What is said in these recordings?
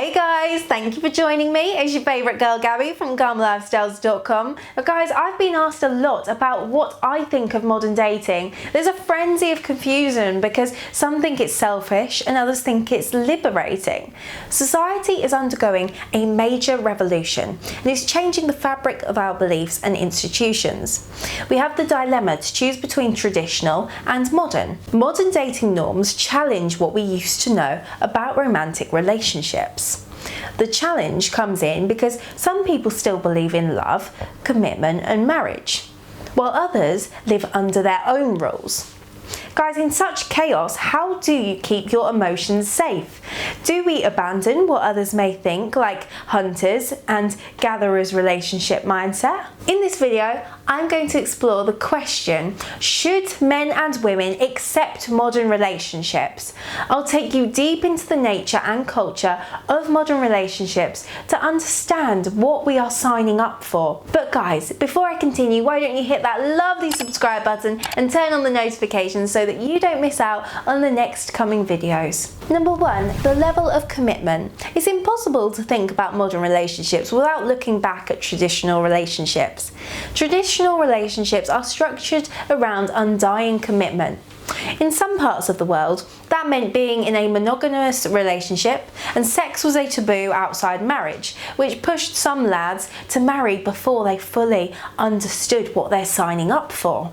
Hey guys, thank you for joining me. It's your favourite girl Gabby from calmlifestyles.com. Now guys, I've been asked a lot about what I think of modern dating. There's a frenzy of confusion because some think it's selfish and others think it's liberating. Society is undergoing a major revolution and it's changing the fabric of our beliefs and institutions. We have the dilemma to choose between traditional and modern. Modern dating norms challenge what we used to know about romantic relationships. The challenge comes in because some people still believe in love, commitment and marriage, while others live under their own rules. Guys, in such chaos, how do you keep your emotions safe? Do we abandon what others may think, like hunters and gatherers relationship mindset? In this video, I'm going to explore the question, should men and women accept modern relationships? I'll take you deep into the nature and culture of modern relationships to understand what we are signing up for. But guys, before I continue, why don't you hit that lovely subscribe button and turn on the notifications so that you don't miss out on the next coming videos. Number 1, the level of commitment. It's impossible to think about modern relationships without looking back at traditional relationships. Traditional relationships are structured around undying commitment. In some parts of the world, that meant being in a monogamous relationship, and sex was a taboo outside marriage, which pushed some lads to marry before they fully understood what they're signing up for.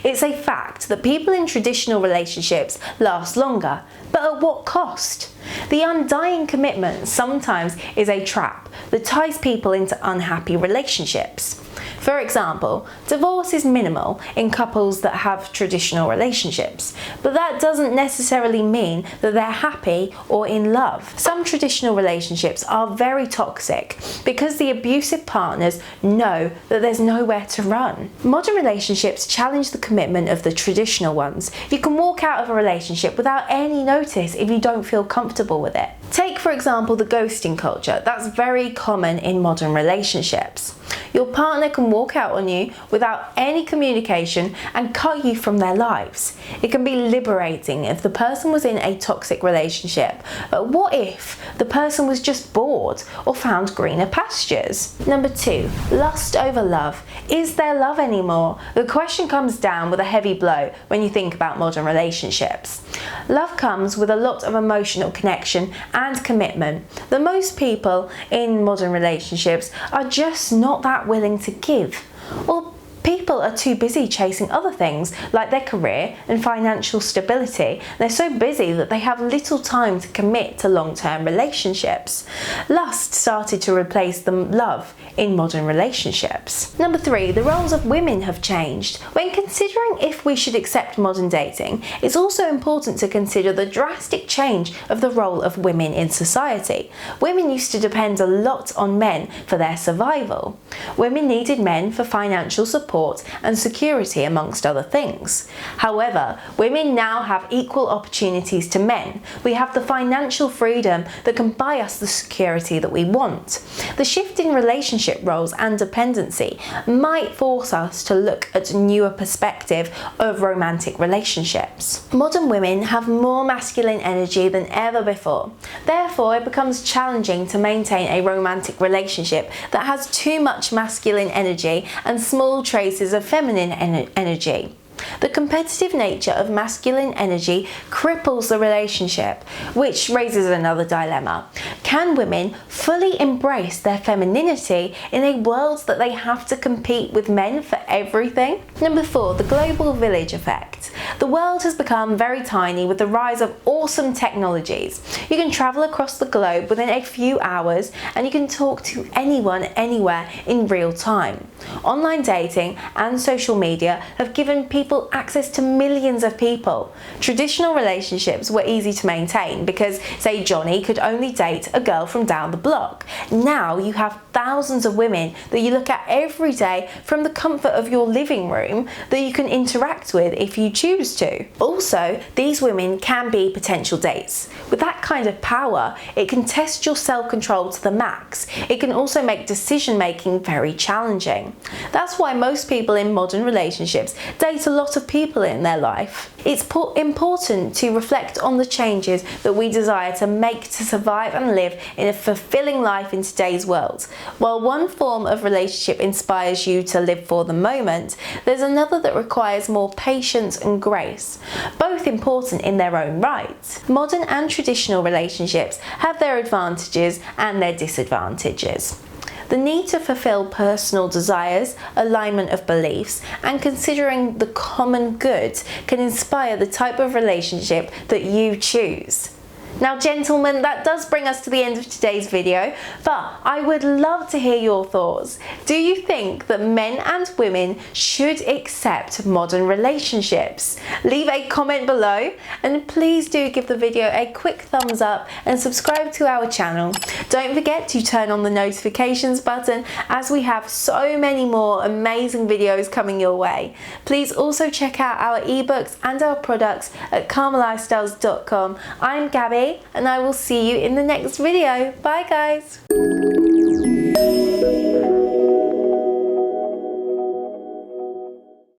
It's a fact that people in traditional relationships last longer, but at what cost? The undying commitment sometimes is a trap that ties people into unhappy relationships. For example, divorce is minimal in couples that have traditional relationships, but that doesn't necessarily mean that they're happy or in love. Some traditional relationships are very toxic because the abusive partners know that there's nowhere to run. Modern relationships challenge the commitment of the traditional ones. You can walk out of a relationship without any notice if you don't feel comfortable with it. Take, for example, the ghosting culture. That's very common in modern relationships. Your partner can walk out on you without any communication and cut you from their lives. It can be liberating if the person was in a toxic relationship, but what if the person was just bored or found greener pastures? Number 2, lust over love. Is there love anymore? The question comes down with a heavy blow when you think about modern relationships. Love comes with a lot of emotional connection and commitment that most people in modern relationships are just not that willing to give, or people are too busy chasing other things like their career and financial stability. They're so busy that they have little time to commit to long-term relationships. Lust started to replace the love in modern relationships. Number 3, the roles of women have changed. When considering if we should accept modern dating, it's also important to consider the drastic change of the role of women in society. Women used to depend a lot on men for their survival. Women needed men for financial support and security, amongst other things. However, women now have equal opportunities to men. We have the financial freedom that can buy us the security that we want. The shift in relationship roles and dependency might force us to look at a newer perspective of romantic relationships. Modern women have more masculine energy than ever before. Therefore, it becomes challenging to maintain a romantic relationship that has too much masculine energy and small traces of feminine energy. The competitive nature of masculine energy cripples the relationship, which raises another dilemma. Can women fully embrace their femininity in a world that they have to compete with men for everything? Number 4, the global village effect. The world has become very tiny with the rise of awesome technologies. You can travel across the globe within a few hours and you can talk to anyone, anywhere in real time. Online dating and social media have given people access to millions of people. Traditional relationships were easy to maintain because, say, Johnny could only date a girl from down the block. Now you have thousands of women that you look at every day from the comfort of your living room that you can interact with if you you choose to. Also, these women can be potential dates. With that kind of power, it can test your self-control to the max. It can also make decision making very challenging. That's why most people in modern relationships date a lot of people in their life. It's important to reflect on the changes that we desire to make to survive and live in a fulfilling life in today's world. While one form of relationship inspires you to live for the moment, there's another that requires more patience and grace, both important in their own right. Modern and traditional relationships have their advantages and their disadvantages. The need to fulfill personal desires, alignment of beliefs, and considering the common good can inspire the type of relationship that you choose. Now gentlemen, that does bring us to the end of today's video, but I would love to hear your thoughts. Do you think that men and women should accept modern relationships? Leave a comment below, and please do give the video a quick thumbs up and subscribe to our channel. Don't forget to turn on the notifications button, as we have so many more amazing videos coming your way. Please also check out our ebooks and our products at karmalifestyles.com. I'm Gabby, and I will see you in the next video. Bye guys!